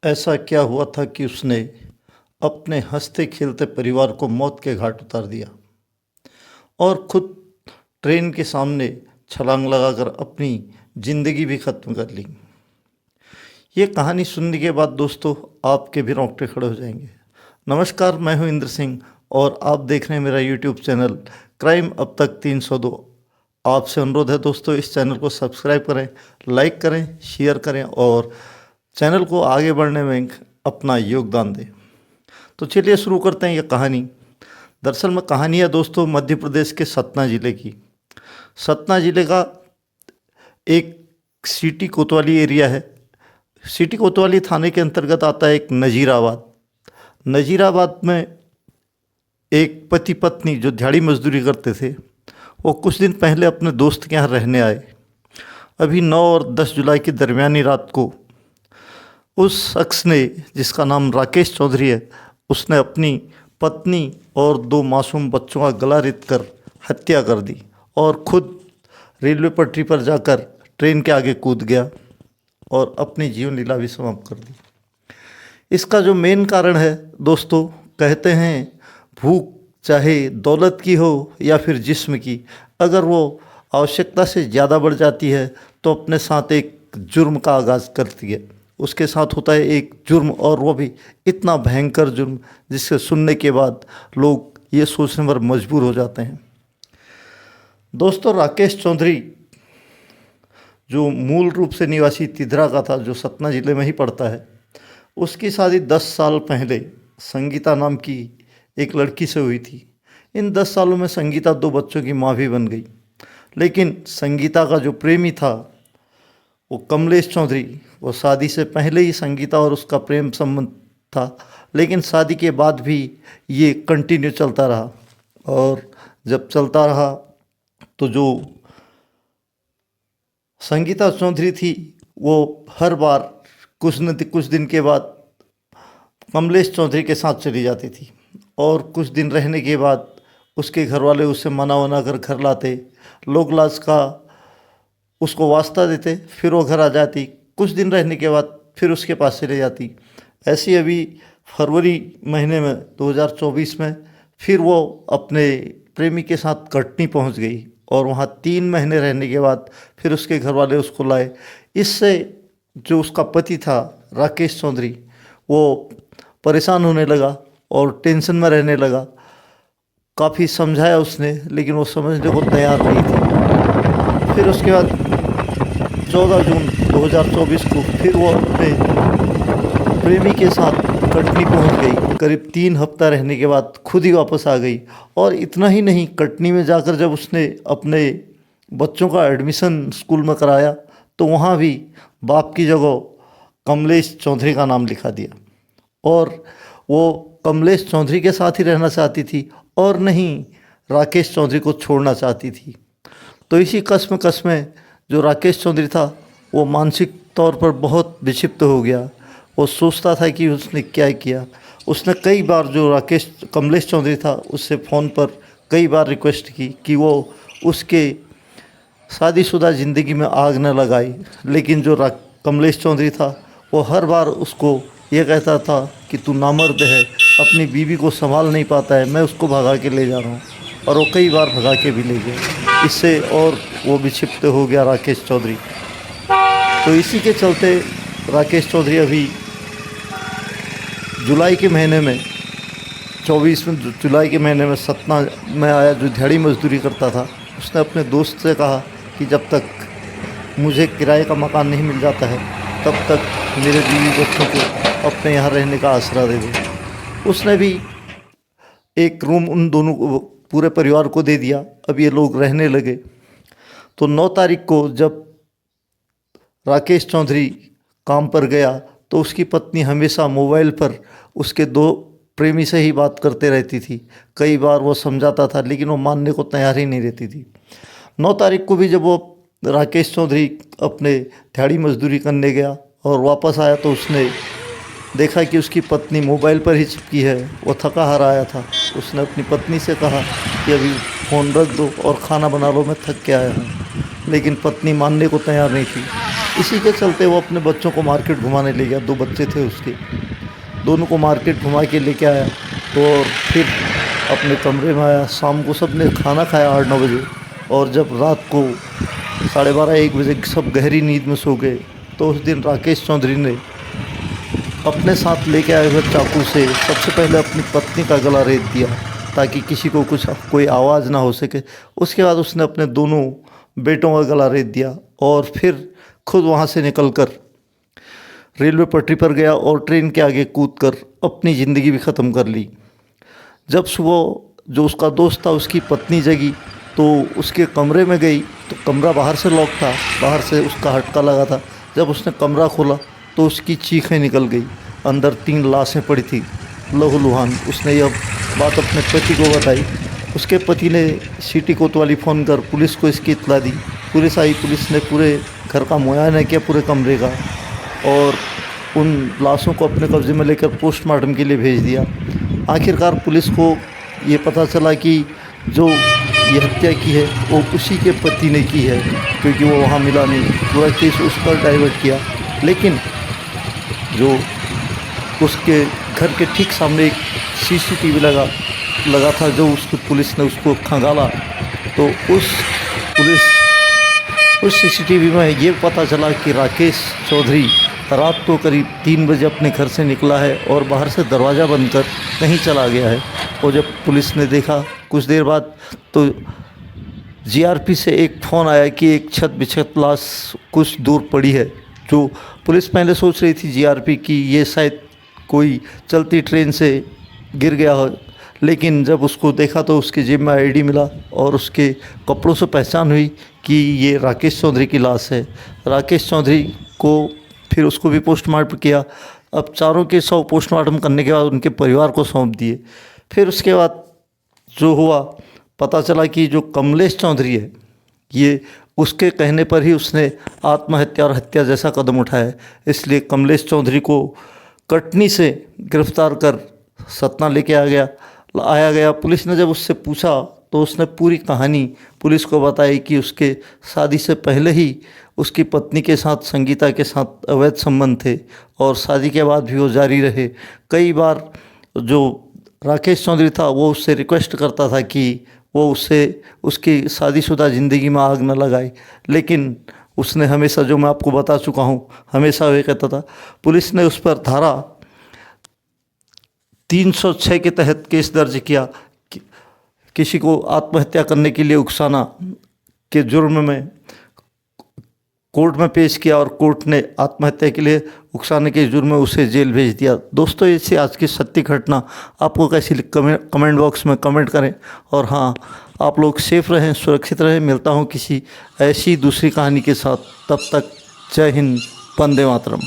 ऐसा क्या हुआ था कि उसने अपने हंसते खेलते परिवार को मौत के घाट उतार दिया और खुद ट्रेन के सामने छलांग लगाकर अपनी ज़िंदगी भी ख़त्म कर ली। ये कहानी सुनने के बाद दोस्तों आपके भी रोंगटे खड़े हो जाएंगे। नमस्कार, मैं हूं इंद्र सिंह और आप देख रहे हैं मेरा यूट्यूब चैनल क्राइम अब तक 302। आपसे अनुरोध है दोस्तों, इस चैनल को सब्सक्राइब करें, लाइक करें, शेयर करें और चैनल को आगे बढ़ने में अपना योगदान दें। तो चलिए शुरू करते हैं ये कहानी। दरअसल में कहानी है दोस्तों मध्य प्रदेश के सतना ज़िले की। सतना ज़िले का एक सिटी कोतवाली एरिया है। सिटी कोतवाली थाने के अंतर्गत आता है एक नज़ीराबाद। नज़ीराबाद में एक पति पत्नी जो दिहाड़ी मजदूरी करते थे, वो कुछ दिन पहले अपने दोस्त के यहाँ रहने आए। अभी 9 और 10 जुलाई की दरमियानी रात को उस शख्स ने, जिसका नाम राकेश चौधरी है, उसने अपनी पत्नी और 2 मासूम बच्चों का गला रेत कर हत्या कर दी और खुद रेलवे पटरी पर जाकर ट्रेन के आगे कूद गया और अपनी जीवन लीला भी समाप्त कर दी। इसका जो मेन कारण है दोस्तों, कहते हैं भूख चाहे दौलत की हो या फिर जिस्म की, अगर वो आवश्यकता से ज़्यादा बढ़ जाती है तो अपने साथ एक जुर्म का आगाज़ करती है। उसके साथ होता है एक जुर्म, और वो भी इतना भयंकर जुर्म जिससे सुनने के बाद लोग ये सोचने पर मजबूर हो जाते हैं। दोस्तों, राकेश चौधरी जो मूल रूप से निवासी तिधरा का था, जो सतना ज़िले में ही पड़ता है, उसकी शादी 10 साल पहले संगीता नाम की एक लड़की से हुई थी। इन 10 सालों में संगीता 2 बच्चों की माँ भी बन गई। लेकिन संगीता का जो प्रेमी था वो कमलेश चौधरी, वो शादी से पहले ही संगीता और उसका प्रेम संबंध था, लेकिन शादी के बाद भी ये कंटिन्यू चलता रहा। और जब चलता रहा तो जो संगीता चौधरी थी वो हर बार कुछ दिन के बाद कमलेश चौधरी के साथ चली जाती थी और कुछ दिन रहने के बाद उसके घर वाले उसे मना कर घर लाते, लोग लाज का उसको वास्ता देते, फिर वो घर आ जाती। कुछ दिन रहने के बाद फिर उसके पास चले जाती। ऐसी अभी फरवरी महीने में 2024 में फिर वो अपने प्रेमी के साथ कटनी पहुंच गई और वहाँ 3 महीने रहने के बाद फिर उसके घर वाले उसको लाए। इससे जो उसका पति था राकेश चौधरी, वो परेशान होने लगा और टेंशन में रहने लगा। काफ़ी समझाया उसने, लेकिन वो समझने को तैयार नहीं थी। फिर उसके बाद 14 जून 2024 को फिर वो अपने प्रेमी के साथ कटनी पहुंच गई। करीब 3 हफ्ता रहने के बाद खुद ही वापस आ गई। और इतना ही नहीं, कटनी में जाकर जब उसने अपने बच्चों का एडमिशन स्कूल में कराया तो वहाँ भी बाप की जगह कमलेश चौधरी का नाम लिखा दिया और वो कमलेश चौधरी के साथ ही रहना चाहती थी और नहीं राकेश चौधरी को छोड़ना चाहती थी। तो इसी कस में जो राकेश चौधरी था वो मानसिक तौर पर बहुत विक्षिप्त हो गया। वो सोचता था कि उसने क्या किया। उसने कई बार जो कमलेश चौधरी था उससे फ़ोन पर कई बार रिक्वेस्ट की कि वो उसके शादीशुदा ज़िंदगी में आग न लगाए, लेकिन जो कमलेश चौधरी था वो हर बार उसको ये कहता था कि तू नामर्द है, अपनी बीवी को संभाल नहीं पाता है, मैं उसको भगा के ले जा रहा हूँ। और वो कई बार भगा के भी ले गया। इससे और वो विक्षिप्त हो गया राकेश चौधरी। तो इसी के चलते राकेश चौधरी अभी जुलाई के महीने में 24 में जुलाई के महीने में सतना में आया। जो दिहाड़ी मजदूरी करता था, उसने अपने दोस्त से कहा कि जब तक मुझे किराए का मकान नहीं मिल जाता है तब तक मेरे बीवी बच्चों को अपने यहाँ रहने का आसरा दे दे। उसने भी एक रूम उन दोनों को, पूरे परिवार को दे दिया। अब ये लोग रहने लगे। तो 9 तारीख को जब राकेश चौधरी काम पर गया तो उसकी पत्नी हमेशा मोबाइल पर उसके 2 प्रेमी से ही बात करते रहती थी। कई बार वो समझाता था लेकिन वो मानने को तैयार ही नहीं रहती थी। 9 तारीख को भी जब वो राकेश चौधरी अपने दिहाड़ी मजदूरी करने गया और वापस आया तो उसने देखा कि उसकी पत्नी मोबाइल पर ही चिपकी है। वो थका हारा आया था। उसने अपनी पत्नी से कहा कि अभी फ़ोन रख दो और खाना बना लो, मैं थक के आया हूँ। लेकिन पत्नी मानने को तैयार नहीं थी। इसी के चलते वो अपने बच्चों को मार्केट घुमाने ले गया। 2 बच्चे थे उसके, दोनों को मार्केट घुमा के लेके आया तो और फिर अपने कमरे में आया। शाम को सब ने खाना खाया 8-9 बजे, और जब रात को 12:30-1 बजे सब गहरी नींद में सो गए, तो उस दिन राकेश चौधरी ने अपने साथ लेके आए हुए चाकू से सबसे पहले अपनी पत्नी का गला रेत दिया ताकि किसी को कोई आवाज़ ना हो सके। उसके बाद उसने अपने दोनों बेटों का गला रेत दिया और फिर खुद वहाँ से निकलकर रेलवे पटरी पर गया और ट्रेन के आगे कूदकर अपनी ज़िंदगी भी ख़त्म कर ली। जब सुबह जो उसका दोस्त था उसकी पत्नी जगी तो उसके कमरे में गई तो कमरा बाहर से लॉक था, बाहर से उसका हटका लगा था। जब उसने कमरा खोला तो उसकी चीखें निकल गई। अंदर 3 लाशें पड़ी थी लहूलुहान। उसने यह बात अपने पति को बताई। उसके पति ने सिटी कोतवाली फ़ोन कर पुलिस को इसकी इत्तला दी। पुलिस आई, पुलिस ने पूरे घर का मुआयना किया, पूरे कमरे का, और उन लाशों को अपने कब्ज़े में लेकर पोस्टमार्टम के लिए भेज दिया। आखिरकार पुलिस को ये पता चला कि जो ये हत्या की है वो उसी के पति ने की है, क्योंकि वो वहाँ मिला नहीं। पूरा केस उस पर डाइवर्ट किया, लेकिन जो उसके घर के ठीक सामने एक सीसीटीवी लगा था, जो उसकी पुलिस ने उसको खंगाला तो उस सीसीटीवी में ये पता चला कि राकेश चौधरी रात को करीब 3 बजे अपने घर से निकला है और बाहर से दरवाज़ा बंद कर कहीं चला गया है। और जब पुलिस ने देखा कुछ देर बाद तो जीआरपी से एक फ़ोन आया कि एक छत बिछत लाश कुछ दूर पड़ी है। जो पुलिस पहले सोच रही थी जीआरपी की ये शायद कोई चलती ट्रेन से गिर गया हो, लेकिन जब उसको देखा तो उसकी जेब में आईडी मिला और उसके कपड़ों से पहचान हुई कि ये राकेश चौधरी की लाश है। राकेश चौधरी को फिर उसको भी पोस्टमार्टम किया। अब चारों के 100 पोस्टमार्टम करने के बाद उनके परिवार को सौंप दिए। फिर उसके बाद जो हुआ पता चला कि जो कमलेश चौधरी है ये उसके कहने पर ही उसने आत्महत्या और हत्या जैसा कदम उठाया है। इसलिए कमलेश चौधरी को कटनी से गिरफ्तार कर सतना लेके आया गया। पुलिस ने जब उससे पूछा तो उसने पूरी कहानी पुलिस को बताई कि उसके शादी से पहले ही उसकी पत्नी के साथ, संगीता के साथ अवैध संबंध थे और शादी के बाद भी वो जारी रहे। कई बार जो राकेश चौधरी था वो उससे रिक्वेस्ट करता था कि वो उससे उसकी शादीशुदा ज़िंदगी में आग न लगाए, लेकिन उसने हमेशा, जो मैं आपको बता चुका हूँ, हमेशा वे कहता था। पुलिस ने उस पर धारा 306 के तहत केस दर्ज किया, किसी को आत्महत्या करने के लिए उकसाना के जुर्म में कोर्ट में पेश किया और कोर्ट ने आत्महत्या के लिए उकसाने के जुर्म में उसे जेल भेज दिया। दोस्तों, ऐसी आज की सत्य घटना आपको कैसी कमेंट बॉक्स में कमेंट करें। और हाँ, आप लोग सेफ रहें, सुरक्षित रहें। मिलता हूँ किसी ऐसी दूसरी कहानी के साथ। तब तक जय हिंद, वंदे मातरम।